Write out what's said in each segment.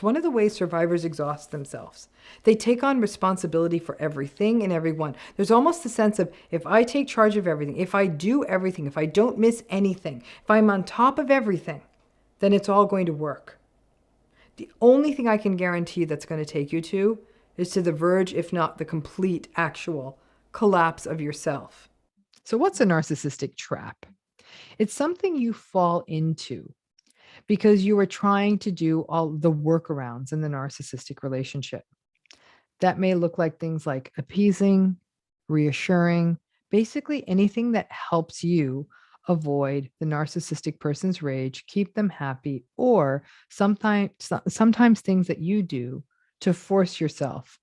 One of the ways survivors exhaust themselves. They take on responsibility for everything and everyone. There's almost a sense of, if I take charge of everything, if I do everything, if I don't miss anything, if I'm on top of everything, then it's all going to work. The only thing I can guarantee that's going to take you to is to the verge, if not the complete actual collapse of yourself. So what's a narcissistic trap? It's something you fall into because you are trying to do all the workarounds in the narcissistic relationship. That may look like things like appeasing, reassuring, basically anything that helps you avoid the narcissistic person's rage, keep them happy, or sometimes things that you do to force yourself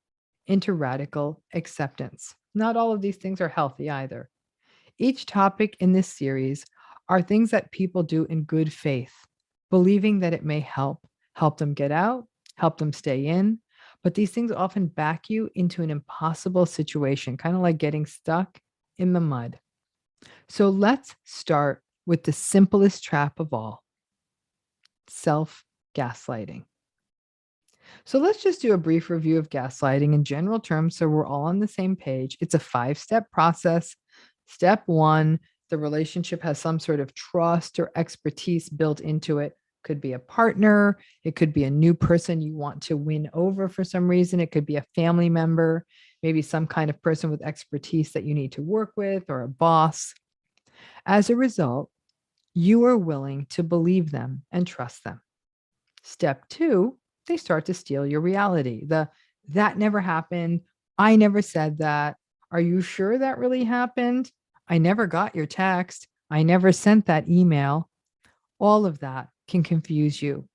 into radical acceptance. Not all of these things are healthy either. Each topic in this series are things that people do in good faith, believing that it may help them get out, help them stay in. But these things often back you into an impossible situation, kind of like getting stuck in the mud. So let's start with the simplest trap of all, self-gaslighting. So let's just do a brief review of gaslighting in general terms so we're all on the same page. It's a 5-step process. Step 1, the relationship has some sort of trust or expertise built into it. Could be a partner. It could be a new person you want to win over for some reason. It could be a family member, maybe some kind of person with expertise that you need to work with, or a boss. As a result, you are willing to believe them and trust them. Step 2, they start to steal your reality. That never happened. I never said that. Are you sure that really happened? I never got your text. I never sent that email. All of that can confuse you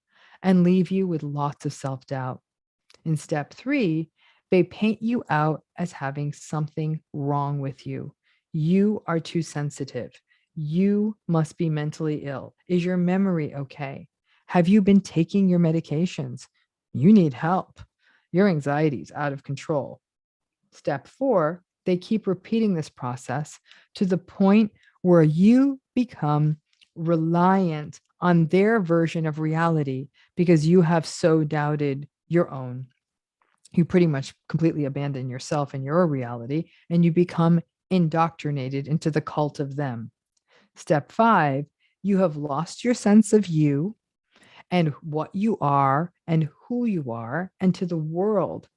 and leave you with lots of self-doubt. In step 3, they paint you out as having something wrong with you. You are too sensitive. You must be mentally ill. Is your memory okay? Have you been taking your medications? You need help. Your anxiety is out of control. Step 4, they keep repeating this process to the point where you become reliant on their version of reality because you have so doubted your own. You pretty much completely abandon yourself and your reality, and you become indoctrinated into the cult of them. Step 5, you have lost your sense of you and what you are and who you are, and to the world,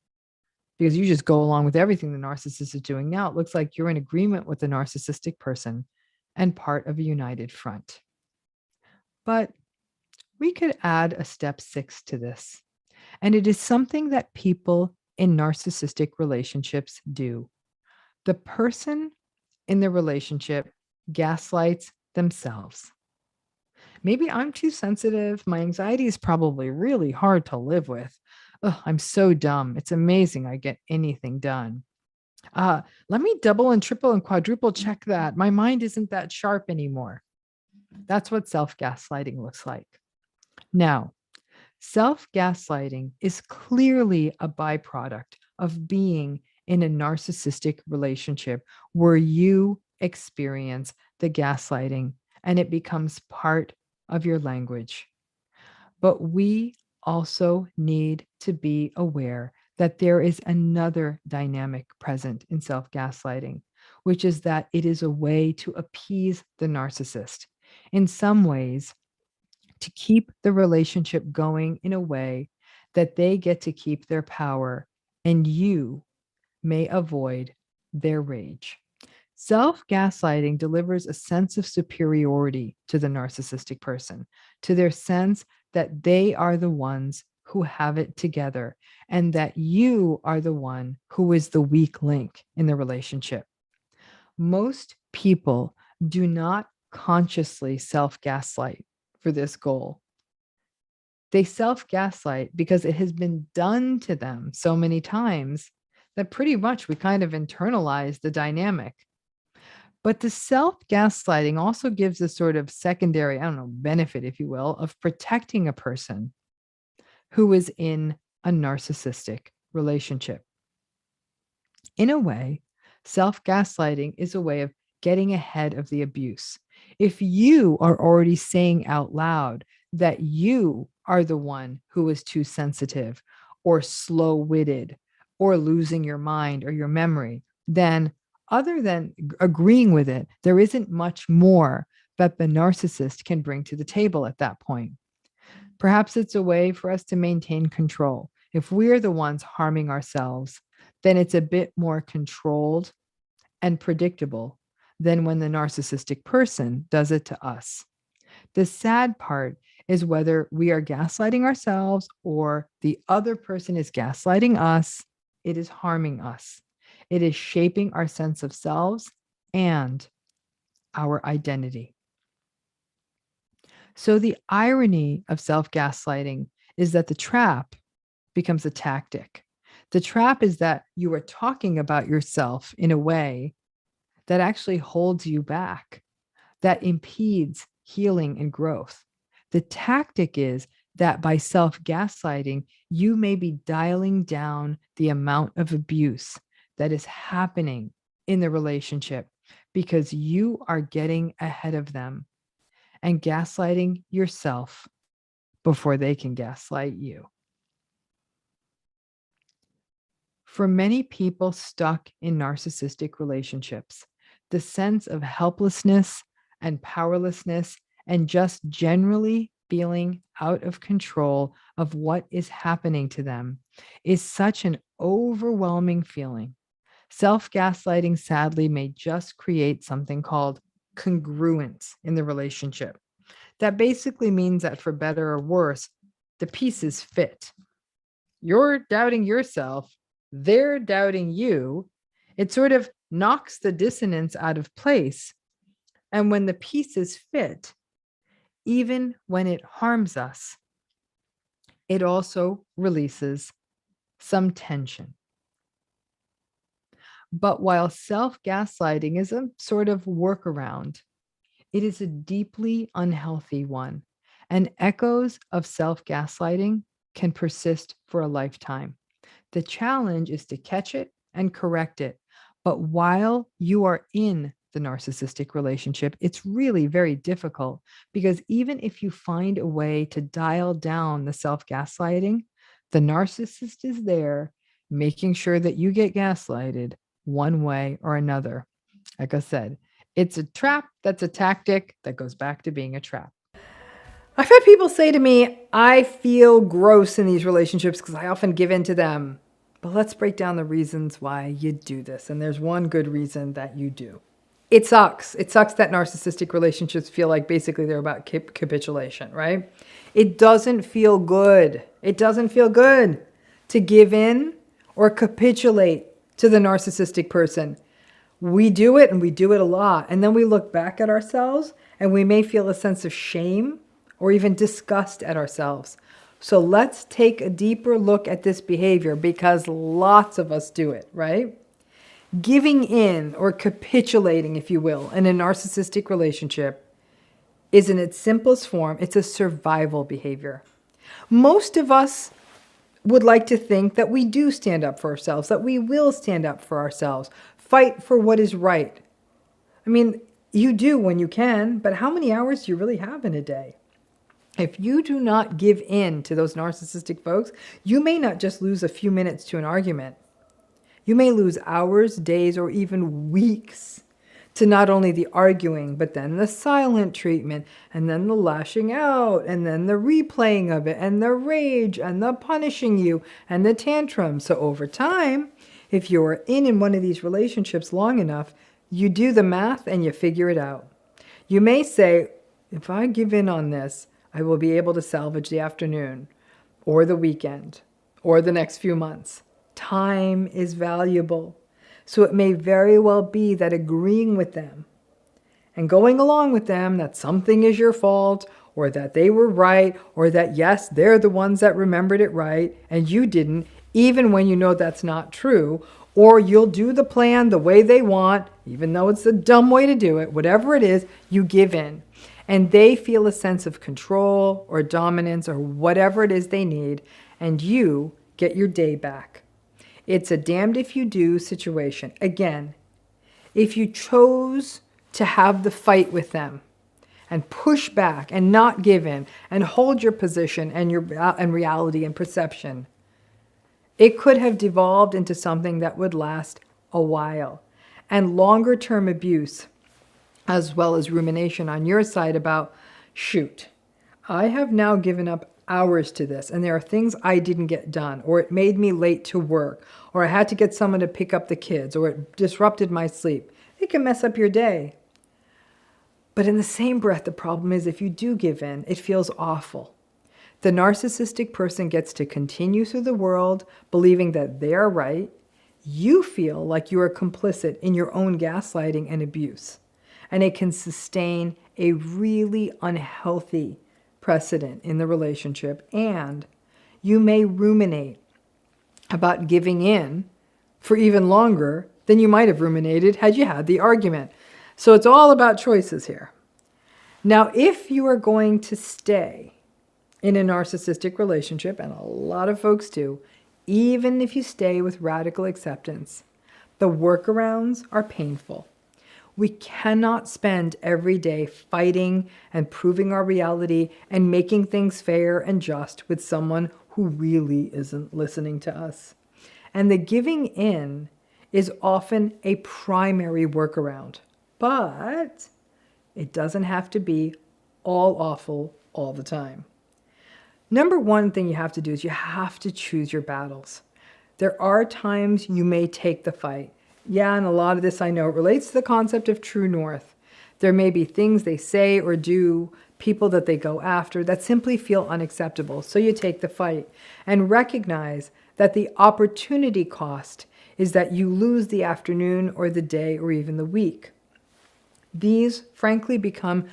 because you just go along with everything the narcissist is doing now. It looks like you're in agreement with the narcissistic person and part of a united front. But we could add a step 6 to this, and it is something that people in narcissistic relationships do. The person in the relationship gaslights themselves. Maybe I'm too sensitive. My anxiety is probably really hard to live with. Ugh, I'm so dumb. It's amazing I get anything done. Let me double and triple and quadruple check that. My mind isn't that sharp anymore. That's what self-gaslighting looks like. Now, self-gaslighting is clearly a byproduct of being in a narcissistic relationship where you experience the gaslighting and it becomes part of your language. But we also need to be aware that there is another dynamic present in self-gaslighting, which is that it is a way to appease the narcissist. In some ways, to keep the relationship going in a way that they get to keep their power and you may avoid their rage. Self-gaslighting delivers a sense of superiority to the narcissistic person, to their sense that they are the ones who have it together and that you are the one who is the weak link in the relationship. Most people do not consciously self-gaslight for this goal. They self-gaslight because it has been done to them so many times that pretty much we kind of internalize the dynamic. But the self-gaslighting also gives a sort of secondary, benefit, if you will, of protecting a person who is in a narcissistic relationship. In a way, self-gaslighting is a way of getting ahead of the abuse. If you are already saying out loud that you are the one who is too sensitive or slow-witted or losing your mind or your memory, then other than agreeing with it, there isn't much more that the narcissist can bring to the table at that point. Perhaps it's a way for us to maintain control. If we're the ones harming ourselves, then it's a bit more controlled and predictable than when the narcissistic person does it to us. The sad part is whether we are gaslighting ourselves or the other person is gaslighting us, it is harming us. It is shaping our sense of selves and our identity. So the irony of self-gaslighting is that the trap becomes a tactic. The trap is that you are talking about yourself in a way that actually holds you back, that impedes healing and growth. The tactic is that by self-gaslighting, you may be dialing down the amount of abuse that is happening in the relationship because you are getting ahead of them and gaslighting yourself before they can gaslight you. For many people stuck in narcissistic relationships, the sense of helplessness and powerlessness and just generally feeling out of control of what is happening to them is such an overwhelming feeling. Self-gaslighting, sadly, may just create something called congruence in the relationship. That basically means that for better or worse, the pieces fit. You're doubting yourself, they're doubting you. It sort of knocks the dissonance out of place. And when the pieces fit, even when it harms us, it also releases some tension. But while self-gaslighting is a sort of workaround, it is a deeply unhealthy one, and echoes of self-gaslighting can persist for a lifetime. The challenge is to catch it and correct it. But while you are in the narcissistic relationship, it's really very difficult because even if you find a way to dial down the self-gaslighting, the narcissist is there making sure that you get gaslighted one way or another. Like I said, it's a trap that's a tactic that goes back to being a trap. I've had people say to me, I feel gross in these relationships because I often give in to them. But let's break down the reasons why you do this. And there's one good reason that you do. It sucks. It sucks that narcissistic relationships feel like basically they're about capitulation, right? It doesn't feel good. It doesn't feel good to give in or capitulate to the narcissistic person. We do it and we do it a lot. And then we look back at ourselves and we may feel a sense of shame or even disgust at ourselves. So let's take a deeper look at this behavior because lots of us do it, right? Giving in or capitulating, if you will, in a narcissistic relationship is in its simplest form, it's a survival behavior. Most of us would like to think that we do stand up for ourselves, that we will stand up for ourselves, fight for what is right. I mean, you do when you can, but how many hours do you really have in a day? If you do not give in to those narcissistic folks, you may not just lose a few minutes to an argument. You may lose hours, days, or even weeks to not only the arguing, but then the silent treatment, and then the lashing out, and then the replaying of it, and the rage, and the punishing you, and the tantrum. So over time, if you're in one of these relationships long enough, you do the math and you figure it out. You may say, if I give in on this, I will be able to salvage the afternoon, or the weekend, or the next few months. Time is valuable. So it may very well be that agreeing with them and going along with them that something is your fault, or that they were right, or that yes, they're the ones that remembered it right and you didn't, even when you know that's not true, or you'll do the plan the way they want, even though it's a dumb way to do it, whatever it is, you give in. And they feel a sense of control or dominance or whatever it is they need, and you get your day back. It's a damned if you do situation. Again, if you chose to have the fight with them, and push back and not give in and hold your position and reality and perception, it could have devolved into something that would last a while. And longer term abuse, as well as rumination on your side about, shoot, I have now given up hours to this, and there are things I didn't get done, or it made me late to work, or I had to get someone to pick up the kids, or it disrupted my sleep. It can mess up your day. But in the same breath, the problem is if you do give in, it feels awful. The narcissistic person gets to continue through the world believing that they are right. You feel like you are complicit in your own gaslighting and abuse. And it can sustain a really unhealthy precedent in the relationship. And you may ruminate about giving in for even longer than you might have ruminated had you had the argument. So it's all about choices here. Now, if you are going to stay in a narcissistic relationship, and a lot of folks do, even if you stay with radical acceptance, the workarounds are painful. We cannot spend every day fighting and proving our reality and making things fair and just with someone who really isn't listening to us. And the giving in is often a primary workaround, but it doesn't have to be all awful all the time. Number one thing you have to do is you have to choose your battles. There are times you may take the fight. Yeah, and a lot of this I know relates to the concept of true north. There may be things they say or do, people that they go after that simply feel unacceptable. So you take the fight and recognize that the opportunity cost is that you lose the afternoon or the day or even the week. These, frankly, become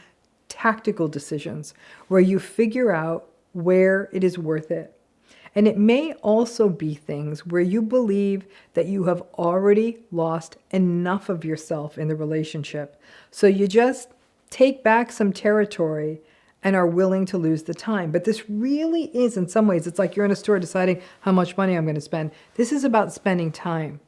tactical decisions where you figure out where it is worth it. And it may also be things where you believe that you have already lost enough of yourself in the relationship. So you just take back some territory and are willing to lose the time. But this really is, in some ways, it's like you're in a store deciding how much money I'm going to spend. This is about spending time.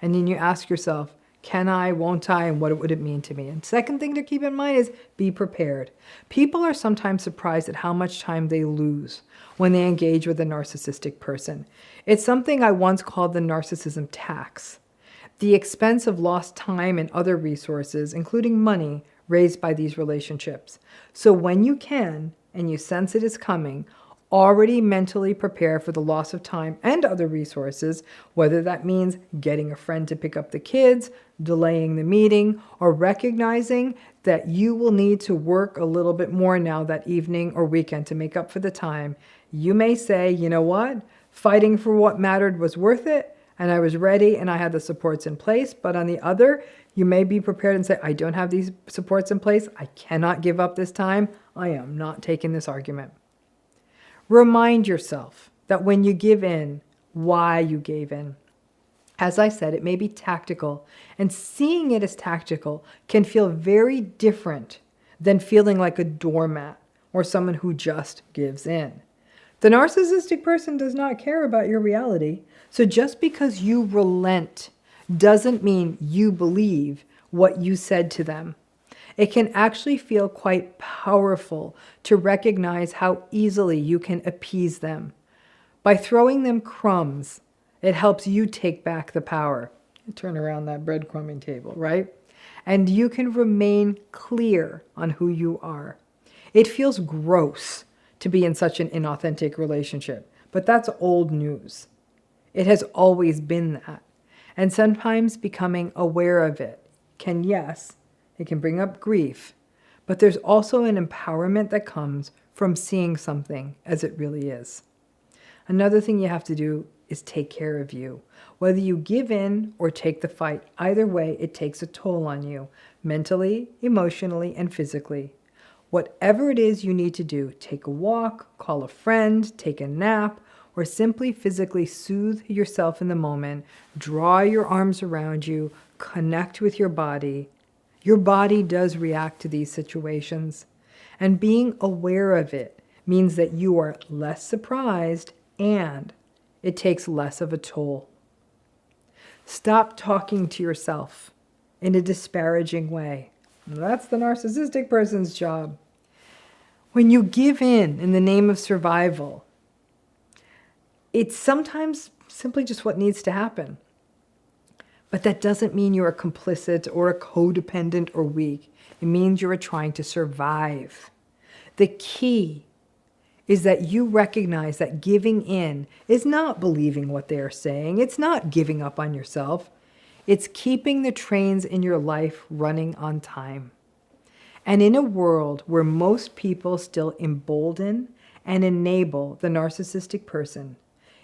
And then you ask yourself, can I, won't I, and what would it mean to me? And second thing to keep in mind is be prepared. People are sometimes surprised at how much time they lose when they engage with a narcissistic person. It's something I once called the narcissism tax, the expense of lost time and other resources, including money, raised by these relationships. So when you can, and you sense it is coming, already mentally prepare for the loss of time and other resources, whether that means getting a friend to pick up the kids, delaying the meeting, or recognizing that you will need to work a little bit more now that evening or weekend to make up for the time. You may say, you know what? Fighting for what mattered was worth it, and I was ready and I had the supports in place. But on the other, you may be prepared and say, I don't have these supports in place. I cannot give up this time. I am not taking this argument. Remind yourself that when you give in, why you gave in. As I said, it may be tactical, and seeing it as tactical can feel very different than feeling like a doormat or someone who just gives in. The narcissistic person does not care about your reality, so just because you relent doesn't mean you believe what you said to them. It can actually feel quite powerful to recognize how easily you can appease them. By throwing them crumbs, it helps you take back the power. Turn around that breadcrumbing table, right? And you can remain clear on who you are. It feels gross to be in such an inauthentic relationship, but that's old news. It has always been that. And sometimes becoming aware of it can, yes, it can bring up grief, but there's also an empowerment that comes from seeing something as it really is. Another thing you have to do is take care of you. Whether you give in or take the fight, either way, it takes a toll on you, mentally, emotionally, and physically. Whatever it is you need to do, take a walk, call a friend, take a nap, or simply physically soothe yourself in the moment, draw your arms around you, connect with your body. Your body does react to these situations, and being aware of it means that you are less surprised and it takes less of a toll. Stop talking to yourself in a disparaging way. That's the narcissistic person's job. When you give in the name of survival, it's sometimes simply just what needs to happen. But that doesn't mean you're a complicit or a codependent or weak. It means you're trying to survive. The key is that you recognize that giving in is not believing what they are saying. It's not giving up on yourself. It's keeping the trains in your life running on time. And in a world where most people still embolden and enable the narcissistic person,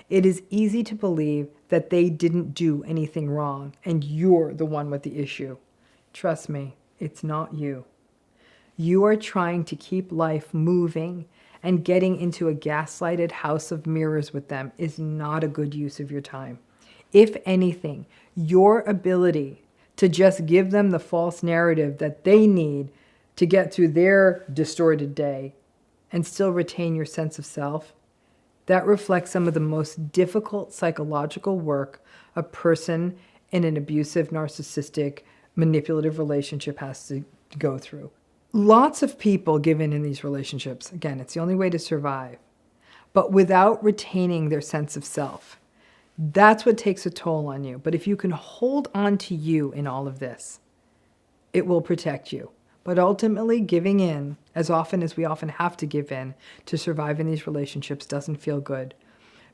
it is easy to believe that they didn't do anything wrong and you're the one with the issue. Trust me, it's not you. You are trying to keep life moving, and getting into a gaslighted house of mirrors with them is not a good use of your time. If anything, your ability to just give them the false narrative that they need to get through their distorted day and still retain your sense of self, that reflects some of the most difficult psychological work a person in an abusive, narcissistic, manipulative relationship has to go through. Lots of people give in these relationships. Again, it's the only way to survive. But without retaining their sense of self. That's what takes a toll on you. But if you can hold on to you in all of this, it will protect you. But ultimately, giving in, as often as we often have to give in to survive in these relationships, doesn't feel good.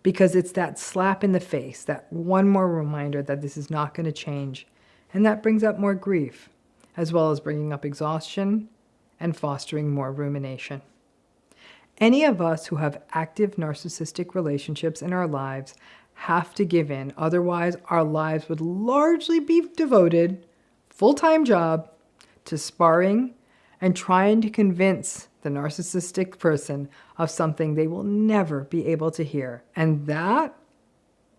Because it's that slap in the face, that one more reminder that this is not going to change. And that brings up more grief, as well as bringing up exhaustion and fostering more rumination. Any of us who have active narcissistic relationships in our lives have to give in. Otherwise, our lives would largely be devoted, full-time job, to sparring and trying to convince the narcissistic person of something they will never be able to hear. And that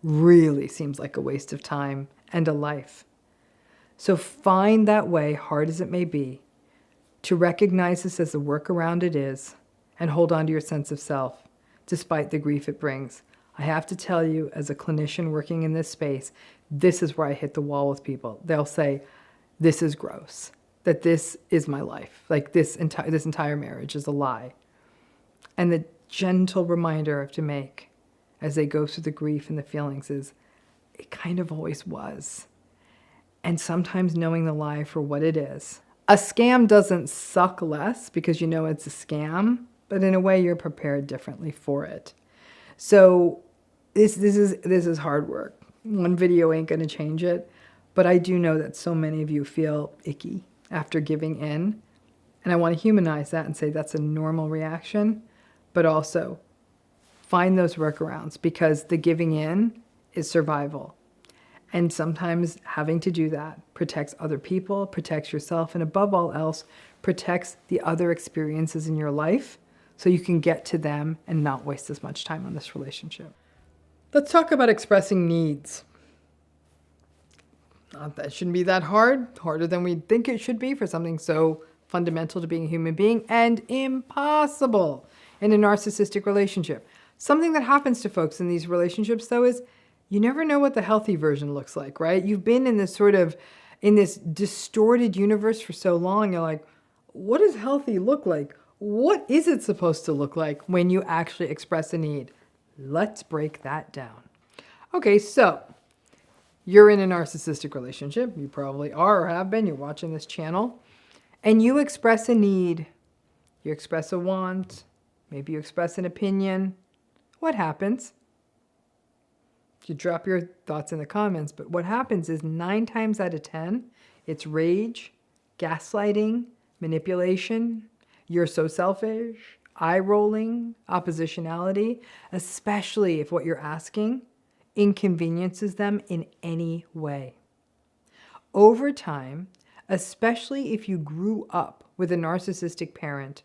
really seems like a waste of time and a life. So find that way, hard as it may be, to recognize this as the workaround it is and hold on to your sense of self, despite the grief it brings. I have to tell you, as a clinician working in this space, this is where I hit the wall with people. They'll say, this is gross, that this is my life, like this entire marriage is a lie. And the gentle reminder I have to make as they go through the grief and the feelings is, it kind of always was. And sometimes knowing the lie for what it is. A scam doesn't suck less because you know it's a scam, but in a way you're prepared differently for it. So this is hard work. One video ain't going to change it, but I do know that so many of you feel icky after giving in, and I want to humanize that and say that's a normal reaction, but also find those workarounds because the giving in is survival. And sometimes having to do that protects other people, protects yourself, and above all else, protects the other experiences in your life so you can get to them and not waste as much time on this relationship. Let's talk about expressing needs. Not that it shouldn't be that hard, harder than we think it should be for something so fundamental to being a human being and impossible in a narcissistic relationship. Something that happens to folks in these relationships, though, is you never know what the healthy version looks like, right? You've been in this distorted universe for so long, you're like, what does healthy look like? What is it supposed to look like when you actually express a need? Let's break that down. Okay, so you're in a narcissistic relationship. You probably are or have been. You're watching this channel. And you express a need. You express a want. Maybe you express an opinion. What happens? You drop your thoughts in the comments, but what happens is 9 times out of 10, it's rage, gaslighting, manipulation, you're so selfish, eye-rolling, oppositionality, especially if what you're asking inconveniences them in any way. Over time, especially if you grew up with a narcissistic parent,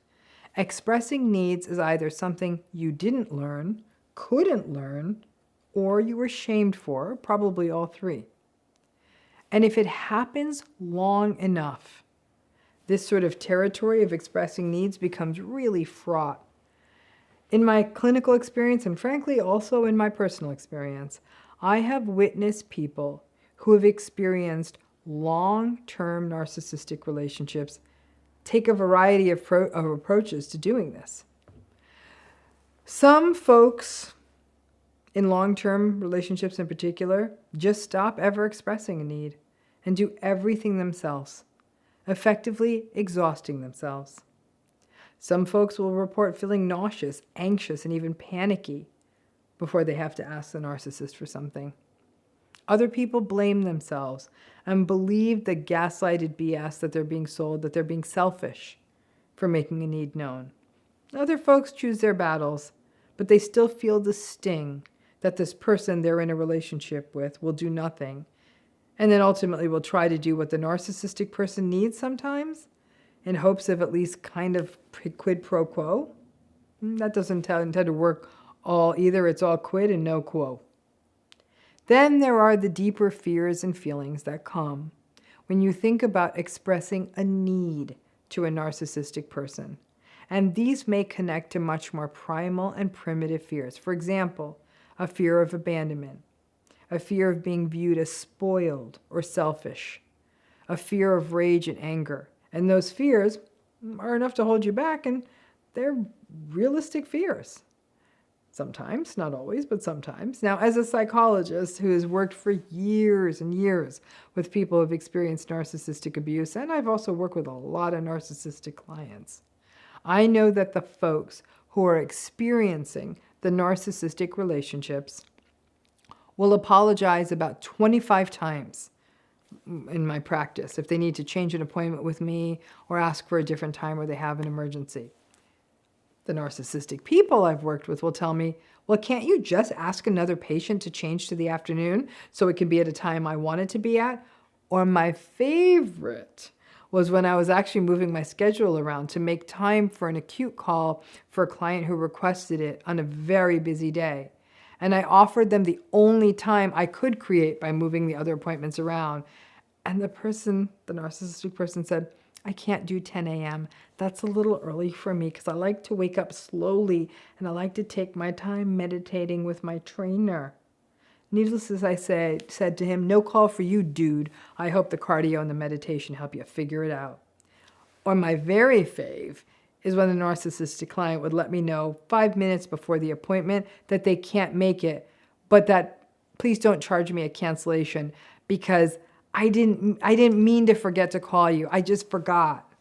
expressing needs is either something you didn't learn, couldn't learn, or you were shamed for, probably all three. And if it happens long enough, this sort of territory of expressing needs becomes really fraught. In my clinical experience, and frankly also in my personal experience, I have witnessed people who have experienced long-term narcissistic relationships take a variety of approaches to doing this. Some folks, in long-term relationships in particular, just stop ever expressing a need and do everything themselves, effectively exhausting themselves. Some folks will report feeling nauseous, anxious, and even panicky before they have to ask the narcissist for something. Other people blame themselves and believe the gaslighted BS that they're being sold, that they're being selfish for making a need known. Other folks choose their battles, but they still feel the sting that this person they're in a relationship with will do nothing, and then ultimately will try to do what the narcissistic person needs sometimes, in hopes of at least kind of quid pro quo. That doesn't tend to work all either. It's all quid and no quo. Then there are the deeper fears and feelings that come when you think about expressing a need to a narcissistic person. And these may connect to much more primal and primitive fears. For example, a fear of abandonment, a fear of being viewed as spoiled or selfish, a fear of rage and anger. And those fears are enough to hold you back, and they're realistic fears. Sometimes, not always, but sometimes. Now, as a psychologist who has worked for years and years with people who have experienced narcissistic abuse, and I've also worked with a lot of narcissistic clients, I know that the folks who are experiencing the narcissistic relationships will apologize about 25 times in my practice if they need to change an appointment with me or ask for a different time or they have an emergency. The narcissistic people I've worked with will tell me, well, can't you just ask another patient to change to the afternoon so it can be at a time I want it to be at? Or my favorite was when I was actually moving my schedule around to make time for an acute call for a client who requested it on a very busy day. And I offered them the only time I could create by moving the other appointments around. And the narcissistic person said, I can't do 10 a.m. That's a little early for me because I like to wake up slowly and I like to take my time meditating with my trainer. Needless as I said to him, no call for you, dude. I hope the cardio and the meditation help you figure it out. Or my very fave is when the narcissistic client would let me know 5 minutes before the appointment that they can't make it, but that please don't charge me a cancellation because I didn't mean to forget to call you. I just forgot.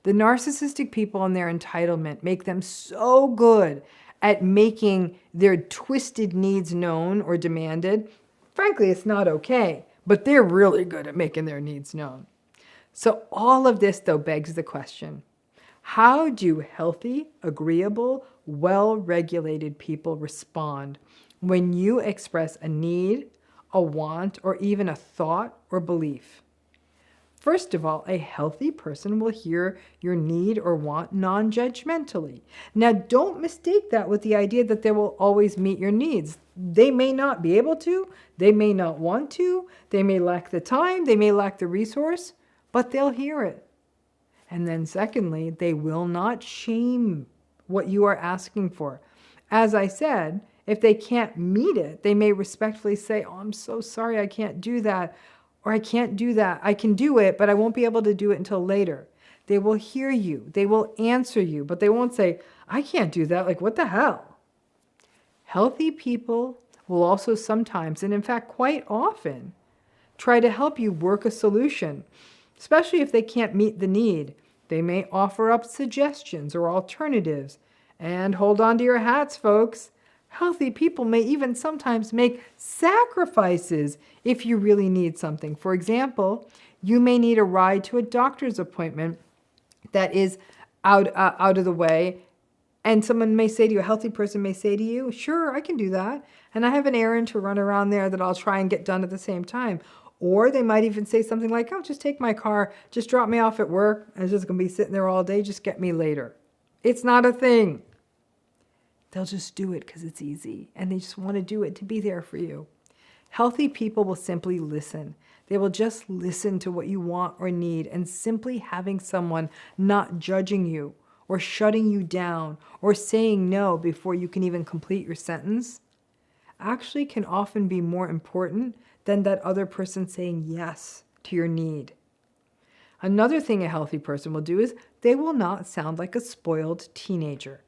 The narcissistic people and their entitlement make them so good at making their twisted needs known or demanded. Frankly, it's not okay, but they're really good at making their needs known. So all of this, though, begs the question, how do healthy, agreeable, well-regulated people respond when you express a need, a want, or even a thought or belief? First of all, a healthy person will hear your need or want non-judgmentally. Now, don't mistake that with the idea that they will always meet your needs. They may not be able to, they may not want to, they may lack the time, they may lack the resource, but they'll hear it. And then secondly, they will not shame what you are asking for. As I said, if they can't meet it, they may respectfully say, oh, I'm so sorry, I can't do that. Or I can't do that. I can do it, but I won't be able to do it until later. They will hear you. They will answer you, but they won't say, I can't do that. Like, what the hell? Healthy people will also sometimes, and in fact, quite often, try to help you work a solution, especially if they can't meet the need. They may offer up suggestions or alternatives. And hold on to your hats, folks. Healthy people may even sometimes make sacrifices if you really need something. For example, you may need a ride to a doctor's appointment that is out of the way, and someone may say to you, a healthy person may say to you, sure, I can do that, and I have an errand to run around there that I'll try and get done at the same time. Or they might even say something like, oh, just take my car, just drop me off at work, I'm just going to be sitting there all day, just get me later. It's not a thing. They'll just do it because it's easy, and they just want to do it to be there for you. Healthy people will simply listen. They will just listen to what you want or need, and simply having someone not judging you or shutting you down or saying no before you can even complete your sentence actually can often be more important than that other person saying yes to your need. Another thing a healthy person will do is they will not sound like a spoiled teenager.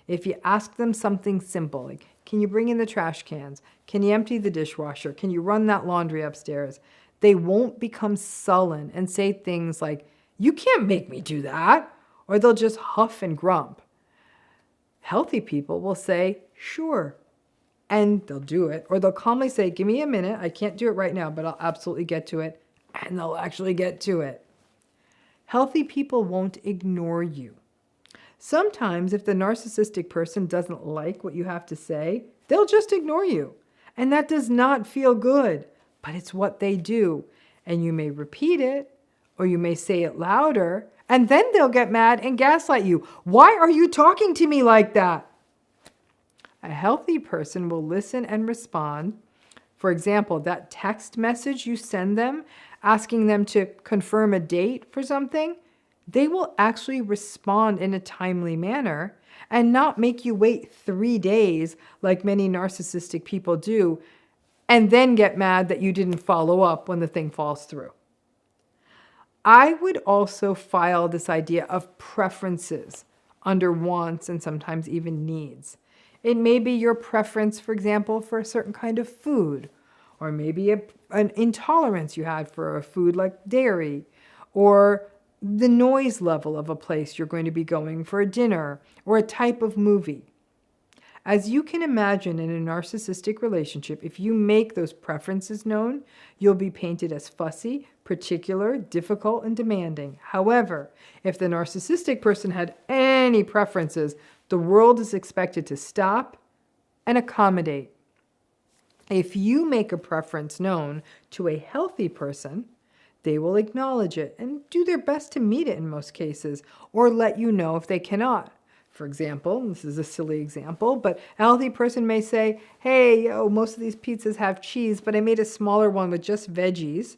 If you ask them something simple, like, can you bring in the trash cans? Can you empty the dishwasher? Can you run that laundry upstairs? They won't become sullen and say things like, you can't make me do that, or they'll just huff and grump. Healthy people will say, sure, and they'll do it, or they'll calmly say, give me a minute, I can't do it right now, but I'll absolutely get to it, and they'll actually get to it. Healthy people won't ignore you. Sometimes if the narcissistic person doesn't like what you have to say, they'll just ignore you. And that does not feel good, but it's what they do. And you may repeat it, or you may say it louder, and then they'll get mad and gaslight you. Why are you talking to me like that? A healthy person will listen and respond. For example, that text message you send them, asking them to confirm a date for something, they will actually respond in a timely manner and not make you wait 3 days like many narcissistic people do, and then get mad that you didn't follow up when the thing falls through. I would also file this idea of preferences under wants and sometimes even needs. It may be your preference, for example, for a certain kind of food, or maybe an intolerance you had for a food like dairy, or the noise level of a place you're going to be going for a dinner, or a type of movie. As you can imagine, in a narcissistic relationship, if you make those preferences known, you'll be painted as fussy, particular, difficult, and demanding. However, if the narcissistic person had any preferences, the world is expected to stop and accommodate. If you make a preference known to a healthy person, they will acknowledge it and do their best to meet it in most cases, or let you know if they cannot. For example, this is a silly example, but a healthy person may say, hey, most of these pizzas have cheese, but I made a smaller one with just veggies.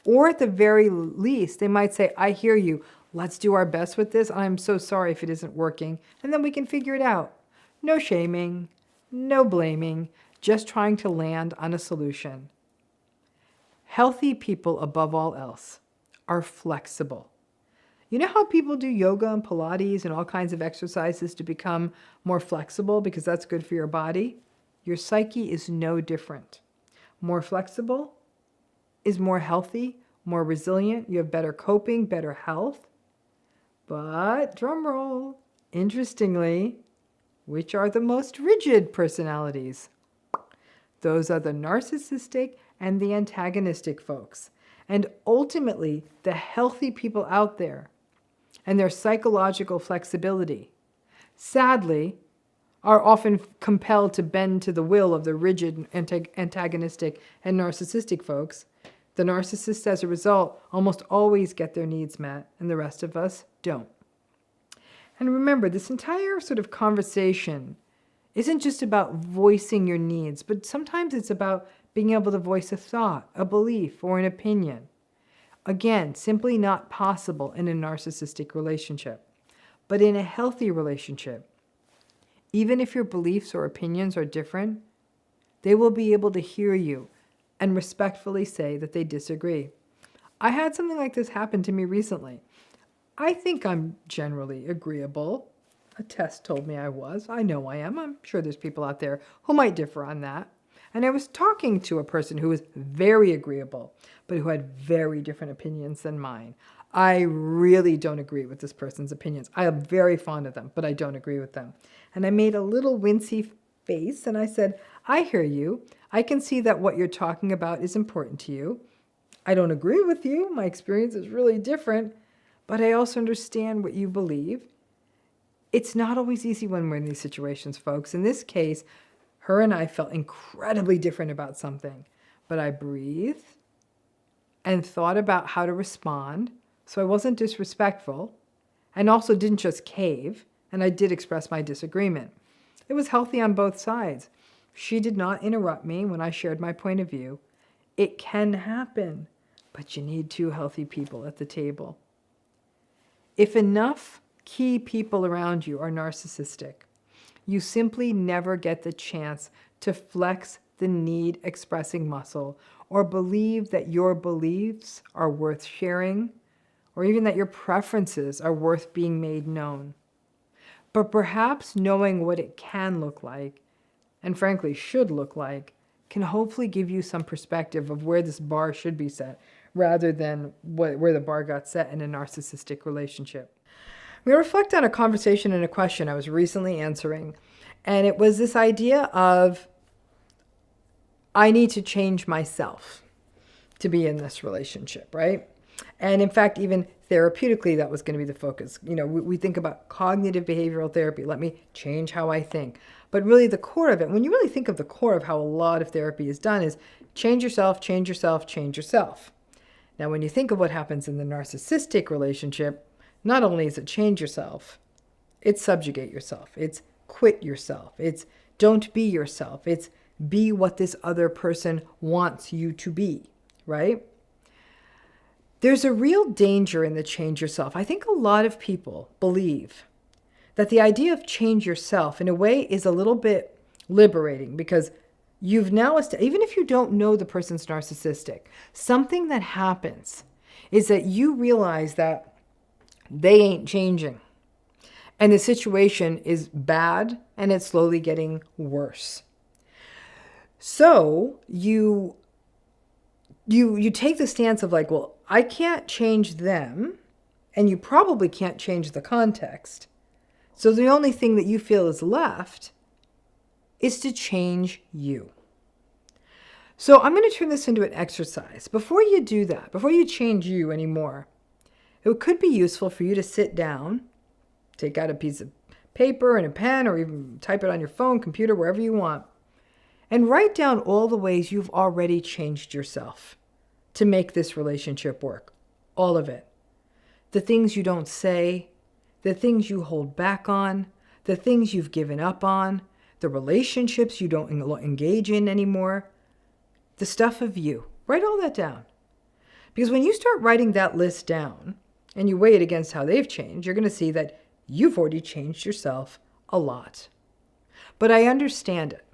Or at the very least, they might say, I hear you. Let's do our best with this. I'm so sorry if it isn't working. And then we can figure it out. No shaming, no blaming, just trying to land on a solution. Healthy people, above all else, are flexible. You know how people do yoga and Pilates and all kinds of exercises to become more flexible because that's good for your body? Your psyche is no different. More flexible is more healthy, more resilient. You have better coping, better health. But, drum roll, interestingly, which are the most rigid personalities? Those are the narcissistic and the antagonistic folks. And ultimately, the healthy people out there and their psychological flexibility, sadly, are often compelled to bend to the will of the rigid, antagonistic, and narcissistic folks. The narcissists, as a result, almost always get their needs met, and the rest of us don't. And remember, this entire sort of conversation isn't just about voicing your needs, but sometimes it's about being able to voice a thought, a belief, or an opinion. Again, simply not possible in a narcissistic relationship. But in a healthy relationship, even if your beliefs or opinions are different, they will be able to hear you and respectfully say that they disagree. I had something like this happen to me recently. I think I'm generally agreeable. A test told me I was. I know I am. I'm sure there's people out there who might differ on that. And I was talking to a person who was very agreeable, but who had very different opinions than mine. I really don't agree with this person's opinions. I am very fond of them, but I don't agree with them. And I made a little wincy face and I said, I hear you. I can see that what you're talking about is important to you. I don't agree with you. My experience is really different, but I also understand what you believe. It's not always easy when we're in these situations, folks. In this case, her and I felt incredibly different about something, but I breathed and thought about how to respond so I wasn't disrespectful and also didn't just cave, and I did express my disagreement. It was healthy on both sides. She did not interrupt me when I shared my point of view. It can happen, but you need two healthy people at the table. If enough key people around you are narcissistic, you simply never get the chance to flex the need-expressing muscle or believe that your beliefs are worth sharing or even that your preferences are worth being made known. But perhaps knowing what it can look like, and frankly should look like, can hopefully give you some perspective of where this bar should be set, rather than where the bar got set in a narcissistic relationship. I'm going to reflect on a conversation and a question I was recently answering, and it was this idea of, I need to change myself to be in this relationship, right? And in fact, even therapeutically, that was going to be the focus. We think about cognitive behavioral therapy. Let me change how I think. But really the core of it, when you really think of the core of how a lot of therapy is done, is change yourself, change yourself, change yourself. Now, when you think of what happens in the narcissistic relationship, not only is it change yourself, it's subjugate yourself, it's quit yourself, it's don't be yourself, it's be what this other person wants you to be, right? There's a real danger in the change yourself. I think a lot of people believe that the idea of change yourself in a way is a little bit liberating, because you've now, even if you don't know the person's narcissistic, something that happens is that you realize that they ain't changing. And the situation is bad and it's slowly getting worse. So you take the stance of like, well, I can't change them, and you probably can't change the context. So the only thing that you feel is left is to change you. So I'm going to turn this into an exercise. Before you do that, before you change you anymore, it could be useful for you to sit down, take out a piece of paper and a pen, or even type it on your phone, computer, wherever you want, and write down all the ways you've already changed yourself to make this relationship work. All of it. The things you don't say, the things you hold back on, the things you've given up on, the relationships you don't engage in anymore, the stuff of you. Write all that down. Because when you start writing that list down and you weigh it against how they've changed, you're going to see that you've already changed yourself a lot. But I understand it.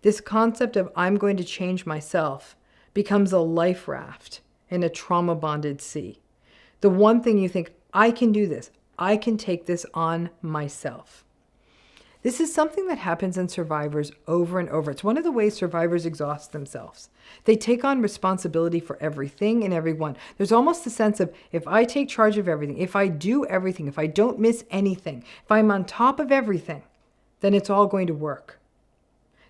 This concept of I'm going to change myself becomes a life raft in a trauma-bonded sea. The one thing you think, I can do this. I can take this on myself. This is something that happens in survivors over and over. It's one of the ways survivors exhaust themselves. They take on responsibility for everything and everyone. There's almost the sense of, if I take charge of everything, if I do everything, if I don't miss anything, if I'm on top of everything, then it's all going to work.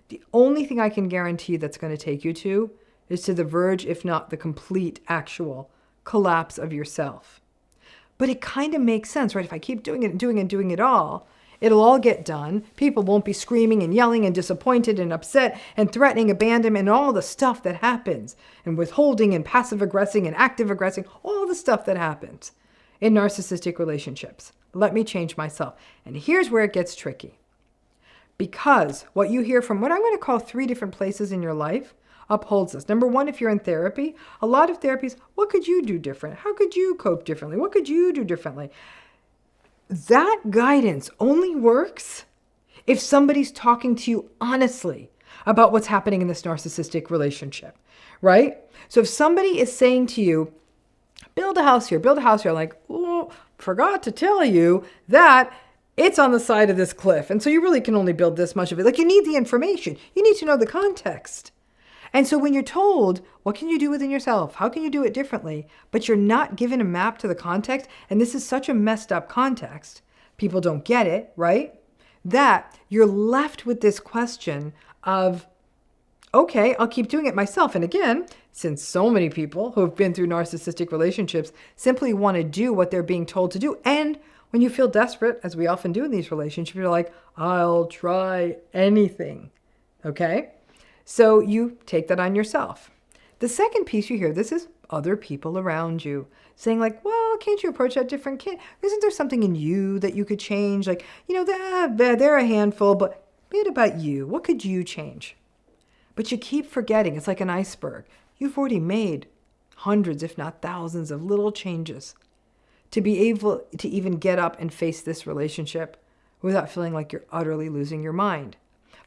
The only thing I can guarantee you that's going to take you to is to the verge, if not the complete actual collapse of yourself. But it kind of makes sense, right? If I keep doing it and doing it and doing it all, it'll all get done. People won't be screaming and yelling and disappointed and upset and threatening abandonment and all the stuff that happens, and withholding and passive aggressing and active aggressing, all the stuff that happens in narcissistic relationships. Let me change myself. And here's where it gets tricky. Because what you hear from what I'm going to call 3 different places in your life upholds this. Number 1, if you're in therapy, a lot of therapies, what could you do different? How could you cope differently? What could you do differently? That guidance only works if somebody's talking to you honestly about what's happening in this narcissistic relationship, right? So if somebody is saying to you, build a house here, like, oh, forgot to tell you that it's on the side of this cliff, and so you really can only build this much of it. Like, you need the information. You need to know the context. And so when you're told, what can you do within yourself? How can you do it differently? But you're not given a map to the context, and this is such a messed up context. People don't get it, right? That you're left with this question of, okay, I'll keep doing it myself. And again, since so many people who have been through narcissistic relationships simply want to do what they're being told to do, and when you feel desperate, as we often do in these relationships, you're like, I'll try anything, okay? So you take that on yourself. The second piece you hear, this is other people around you saying like, well, can't you approach that different? Isn't there something in you that you could change? Like, they're a handful, but what about you? What could you change? But you keep forgetting. It's like an iceberg. You've already made hundreds, if not thousands, of little changes to be able to even get up and face this relationship without feeling like you're utterly losing your mind.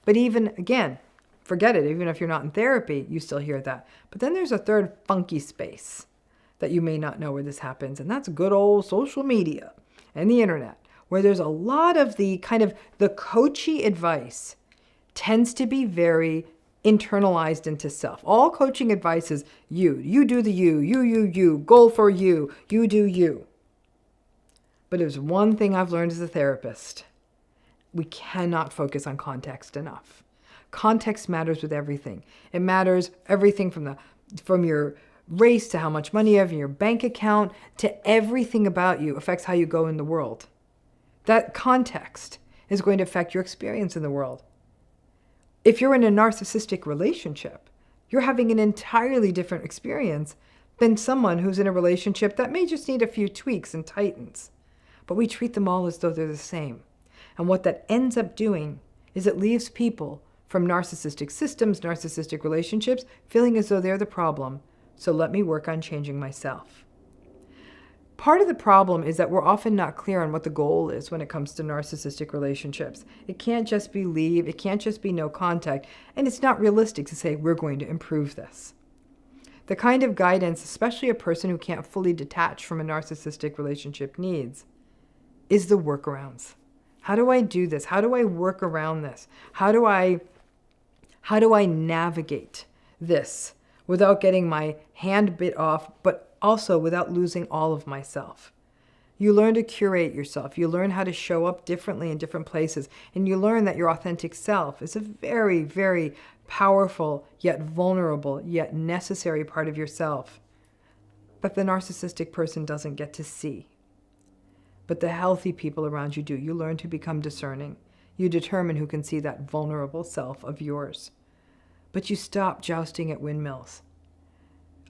But even, again, forget it. Even if you're not in therapy, you still hear that. But then there's a third funky space that you may not know where this happens, and that's good old social media and the internet, where there's a lot of the kind of the coachy advice tends to be very internalized into self. All coaching advice is you do the you, goal for you do you. But there's one thing I've learned as a therapist. We cannot focus on context enough. Context matters with everything. It matters everything from your race to how much money you have in your bank account to everything about you affects how you go in the world. That context is going to affect your experience in the world. If you're in a narcissistic relationship, you're having an entirely different experience than someone who's in a relationship that may just need a few tweaks and tightens. But we treat them all as though they're the same. And what that ends up doing is it leaves people from narcissistic systems, narcissistic relationships, feeling as though they're the problem. So let me work on changing myself. Part of the problem is that we're often not clear on what the goal is when it comes to narcissistic relationships. It can't just be leave, it can't just be no contact, and it's not realistic to say we're going to improve this. The kind of guidance, especially a person who can't fully detach from a narcissistic relationship needs, is the workarounds. How do I do this? How do I work around this? How do I navigate this without getting my hand bit off, but also without losing all of myself? You learn to curate yourself. You learn how to show up differently in different places. And you learn that your authentic self is a very, very powerful, yet vulnerable, yet necessary part of yourself. But the narcissistic person doesn't get to see. But the healthy people around you do. You learn to become discerning. You determine who can see that vulnerable self of yours. But you stop jousting at windmills.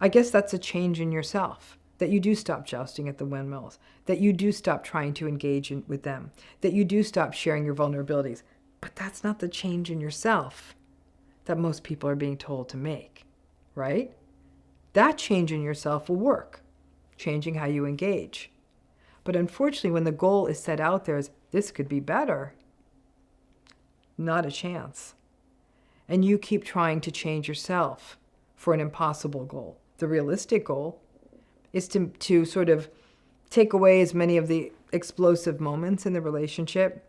I guess that's a change in yourself, that you do stop jousting at the windmills, that you do stop trying to engage with them, that you do stop sharing your vulnerabilities. But that's not the change in yourself that most people are being told to make, right? That change in yourself will work, changing how you engage. But unfortunately, when the goal is set out there as, this could be better, not a chance. And you keep trying to change yourself for an impossible goal. The realistic goal is to sort of take away as many of the explosive moments in the relationship.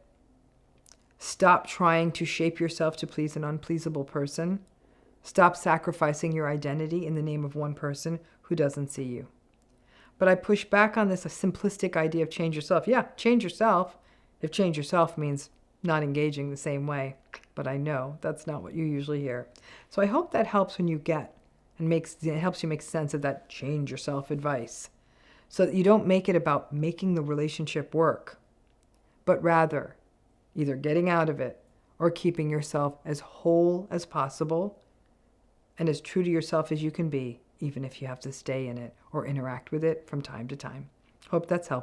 Stop trying to shape yourself to please an unpleasable person. Stop sacrificing your identity in the name of one person who doesn't see you. But I push back on this simplistic idea of change yourself. Yeah, change yourself if change yourself means not engaging the same way. But I know that's not what you usually hear. So I hope that helps when you get and it helps you make sense of that change yourself advice, so that you don't make it about making the relationship work, but rather either getting out of it or keeping yourself as whole as possible and as true to yourself as you can be, even if you have to stay in it or interact with it from time to time. Hope that's helpful.